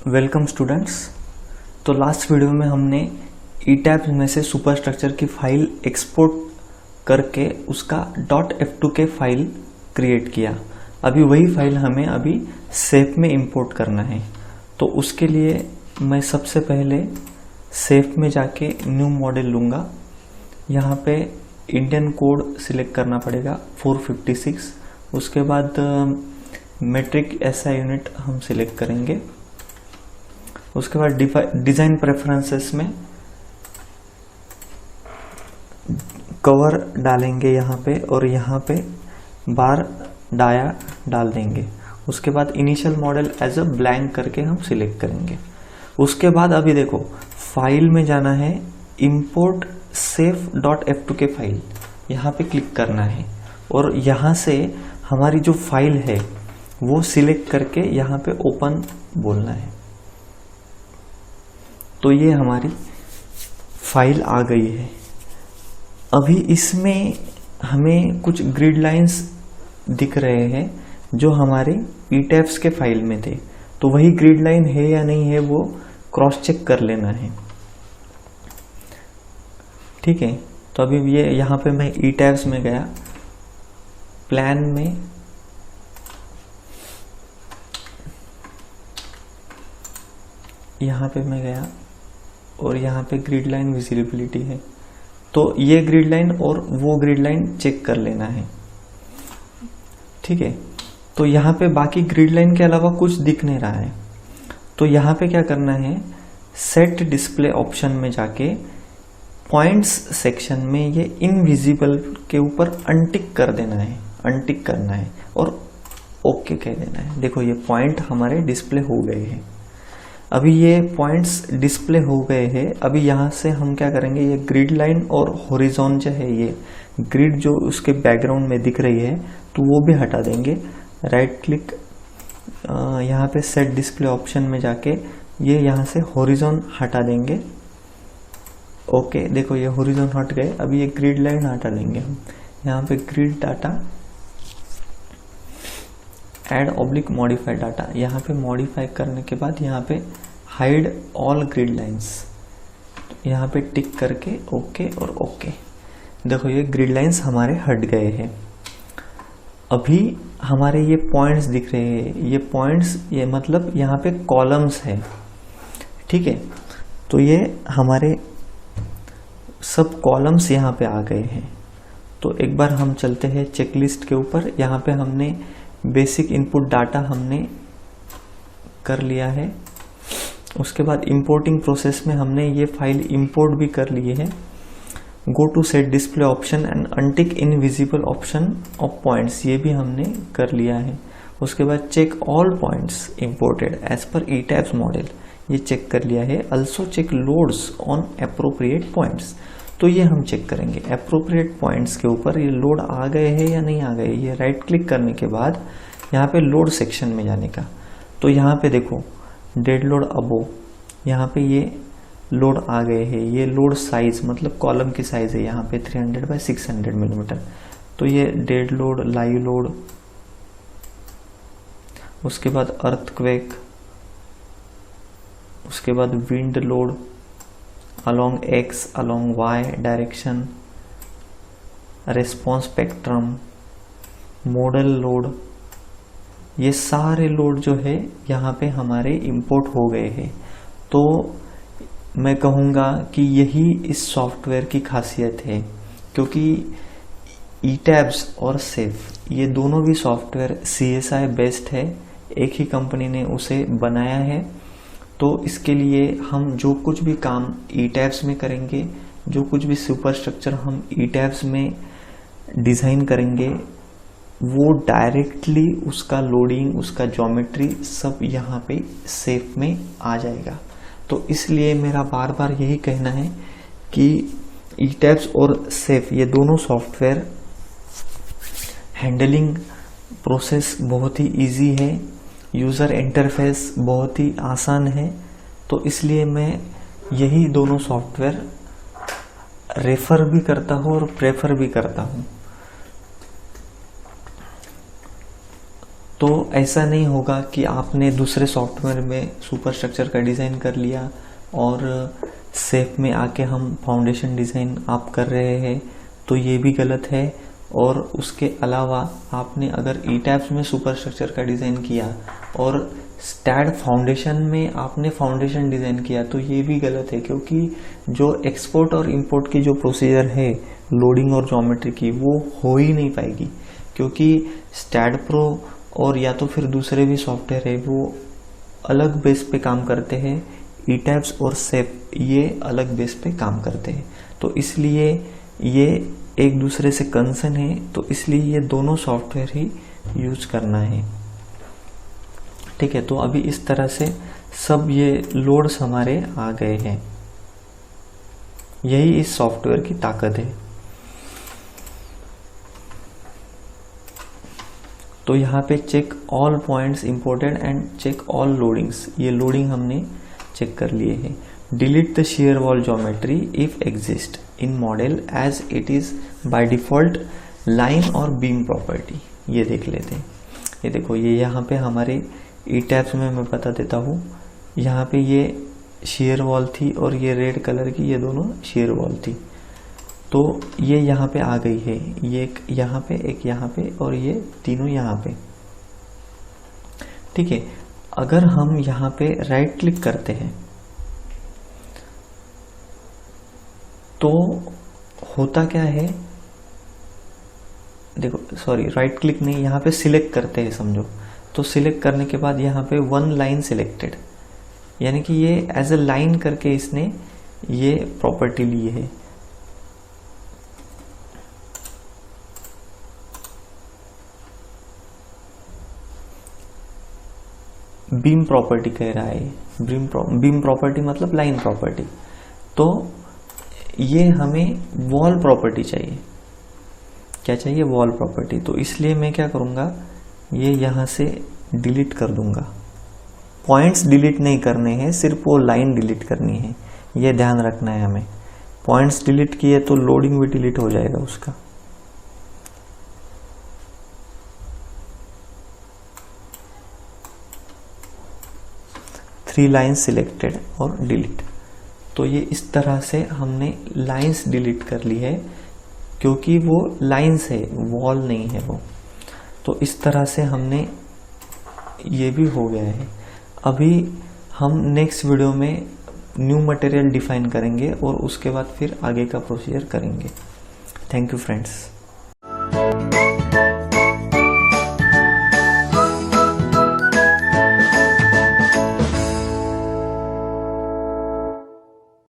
Welcome students. तो last video में हमने ईटैब्स में से सुपरस्ट्रक्चर की फाइल एक्सपोर्ट करके उसका .f2 फाइल क्रिएट किया। अभी वही फाइल हमें अभी सेफ में इंपोर्ट करना है। तो उसके लिए मैं सबसे पहले सेफ में जाके न्यू मॉडल लूँगा। यहाँ पे इंडियन कोड सिलेक्ट करना पड़ेगा 456। उसके बाद मेट्रिक एसआई यूनिट हम सिलेक्ट करेंगे। उसके बाद डिज़ाइन प्रेफरेंसेस में कवर डालेंगे यहाँ पे, और यहाँ पे बार डाया डाल देंगे। उसके बाद initial model as a blank करके हम सिलेक्ट करेंगे। उसके बाद अभी देखो फाइल में जाना है, इंपोर्ट सेफ .f2 फाइल यहाँ पे क्लिक करना है, और यहाँ से हमारी जो फाइल है वो सिलेक्ट करके यहाँ पे ओपन बोलना है। तो ये हमारी फाइल आ गई है। अभी इसमें हमें कुछ ग्रिड लाइंस दिख रहे हैं जो हमारे ईटैब्स के फाइल में थे। तो वही ग्रिड लाइन है या नहीं है वो क्रॉस चेक कर लेना है। ठीक है, तो अभी ये यहाँ पे मैं ईटैब्स में गया, प्लान में यहाँ पे मैं गया और यहाँ पे ग्रिड लाइन विजिबिलिटी है। तो ये ग्रिड लाइन और वो ग्रिड लाइन चेक कर लेना है। ठीक है, तो यहाँ पे बाकी ग्रिड लाइन के अलावा कुछ दिख नहीं रहा है। तो यहाँ पे क्या करना है, सेट डिस्प्ले ऑप्शन में जाके पॉइंट्स सेक्शन में ये इनविजिबल के ऊपर अनटिक कर देना है, अनटिक करना है और ओके कह देना है। देखो ये पॉइंट हमारे डिस्प्ले हो गए हैं। अभी ये पॉइंट्स डिस्प्ले हो गए हैं। अभी यहाँ से हम क्या करेंगे, ये ग्रिड लाइन और हॉरिजॉन जो है, ये ग्रिड जो उसके बैकग्राउंड में दिख रही है तो वो भी हटा देंगे। राइट क्लिक यहाँ पे सेट डिस्प्ले ऑप्शन में जाके ये यहाँ से हॉरिजॉन हटा देंगे। ओके, देखो ये हॉरिजॉन हट गए। अभी ये ग्रिड लाइन हटा देंगे हम। यहाँ पे grid data Ed oblique modify data, यहाँ पे मॉडिफाई करने के बाद यहाँ पे हाइड ऑल ग्रिड लाइंस, यहाँ पे टिक करके ओके और ओके। देखो ये ग्रिड लाइंस हमारे हट गए हैं। अभी हमारे ये पॉइंट्स दिख रहे हैं, ये पॉइंट्स ये मतलब यहाँ पे कॉलम्स है। ठीक है, तो ये हमारे सब कॉलम्स यहाँ पे आ गए हैं। तो एक बार हम चलते हैं चेकलिस्ट के ऊपर। यहाँ पे हमने बेसिक इनपुट डाटा हमने कर लिया है। उसके बाद इंपोर्टिंग प्रोसेस में हमने ये फाइल इंपोर्ट भी कर ली है। Go to set display option and untick invisible option of points, ये भी हमने कर लिया है। उसके बाद check all points imported as per ETABS model, ये चेक कर लिया है। Also check loads on appropriate points, तो ये हम चेक करेंगे एप्रोप्रिएट पॉइंट्स के ऊपर ये लोड आ गए हैं या नहीं आ गए। ये राइट क्लिक करने के बाद यहाँ पे लोड सेक्शन में जाने का। तो यहाँ पे देखो डेड लोड अबो, यहाँ पे ये लोड आ गए हैं। ये लोड साइज मतलब कॉलम की साइज है यहाँ पे 300 बाय 600 मिलीमीटर। तो ये डेड लोड, लाइव लोड, उसके बाद अर्थक्वेक, उसके बाद wind load along X, along Y direction, response spectrum, model load, ये सारे लोड जो है यहाँ पे हमारे इंपोर्ट हो गए हैं। तो मैं कहूँगा कि यही इस सॉफ्टवेयर की खासियत है, क्योंकि ईटैब्स और सेफ ये दोनों भी सॉफ्टवेयर CSI बेस्ड है, एक ही कंपनी ने उसे बनाया है। तो इसके लिए हम जो कुछ भी काम ईटैब्स में करेंगे, जो कुछ भी सुपरस्ट्रक्चर हम ईटैब्स में डिज़ाइन करेंगे, वो डायरेक्टली उसका लोडिंग, उसका ज्योमेट्री सब यहाँ पे सेफ में आ जाएगा। तो इसलिए मेरा बार बार यही कहना है कि ईटैब्स और सेफ ये दोनों सॉफ्टवेयर हैंडलिंग प्रोसेस बहुत ही इजी है, यूज़र इंटरफेस बहुत ही आसान है। तो इसलिए मैं यही दोनों सॉफ्टवेयर रेफर भी करता हूँ और प्रेफर भी करता हूँ। तो ऐसा नहीं होगा कि आपने दूसरे सॉफ्टवेयर में सुपर स्ट्रक्चर का डिज़ाइन कर लिया और सेफ में आके हम फाउंडेशन डिज़ाइन आप कर रहे हैं, तो ये भी गलत है। और उसके अलावा आपने अगर ईटैब्स में सुपर स्ट्रक्चर का डिज़ाइन किया और स्टैड फाउंडेशन में आपने फाउंडेशन डिज़ाइन किया, तो ये भी गलत है, क्योंकि जो एक्सपोर्ट और इंपोर्ट की जो प्रोसीजर है लोडिंग और ज्योमेट्री की, वो हो ही नहीं पाएगी, क्योंकि स्टैड प्रो और या तो फिर दूसरे भी सॉफ्टवेयर है वो अलग बेस पे काम करते हैं, ईटैब्स और सेफ ये अलग बेस पे काम करते हैं। तो इसलिए ये एक दूसरे से कंसर्न है, तो इसलिए ये दोनों सॉफ्टवेयर ही यूज करना है। ठीक है, तो अभी इस तरह से सब ये लोड्स हमारे आ गए हैं। यही इस सॉफ्टवेयर की ताकत है। तो यहाँ पे check all points imported and check all loadings, ये लोडिंग हमने चेक कर लिए हैं। Delete the shear wall geometry if exist in model as it is by default line और beam property। ये देख लेते हैं। ये देखो, ये यहाँ पे हमारे ईटैब्स में मैं बता देता हूँ, यहाँ पे ये shear wall थी और ये रेड कलर की ये दोनों shear wall थी, तो ये यहाँ पे आ गई है, ये एक यहाँ पे और ये तीनों यहाँ पे। ठीक है, अगर हम यहाँ पे राइट क्लिक करते हैं तो होता क्या है, देखो सॉरी राइट क्लिक नहीं, यहाँ पे सिलेक्ट करते हैं समझो, तो सिलेक्ट करने के बाद यहाँ पे वन लाइन सिलेक्टेड, यानी कि ये एज ए लाइन करके इसने ये प्रॉपर्टी ली है। बीम प्रॉपर्टी कह रहा है, बीम प्रॉपर्टी मतलब लाइन प्रॉपर्टी, तो ये हमें वॉल प्रॉपर्टी चाहिए। क्या चाहिए? Wall property. तो इसलिए मैं क्या करूँगा, ये यहाँ से डिलीट कर दूंगा। पॉइंट्स डिलीट नहीं करने हैं, सिर्फ वो लाइन डिलीट करनी है, ये ध्यान रखना है हमें। पॉइंट्स डिलीट किए तो लोडिंग भी डिलीट हो जाएगा उसका। थ्री लाइन्स सिलेक्टेड और डिलीट। तो ये इस तरह से हमने लाइंस डिलीट कर ली है, क्योंकि वो लाइंस है, वॉल नहीं है वो। तो इस तरह से हमने ये भी हो गया है। अभी हम नेक्स्ट वीडियो में न्यू मटेरियल डिफाइन करेंगे और उसके बाद फिर आगे का प्रोसीजर करेंगे। Thank you friends.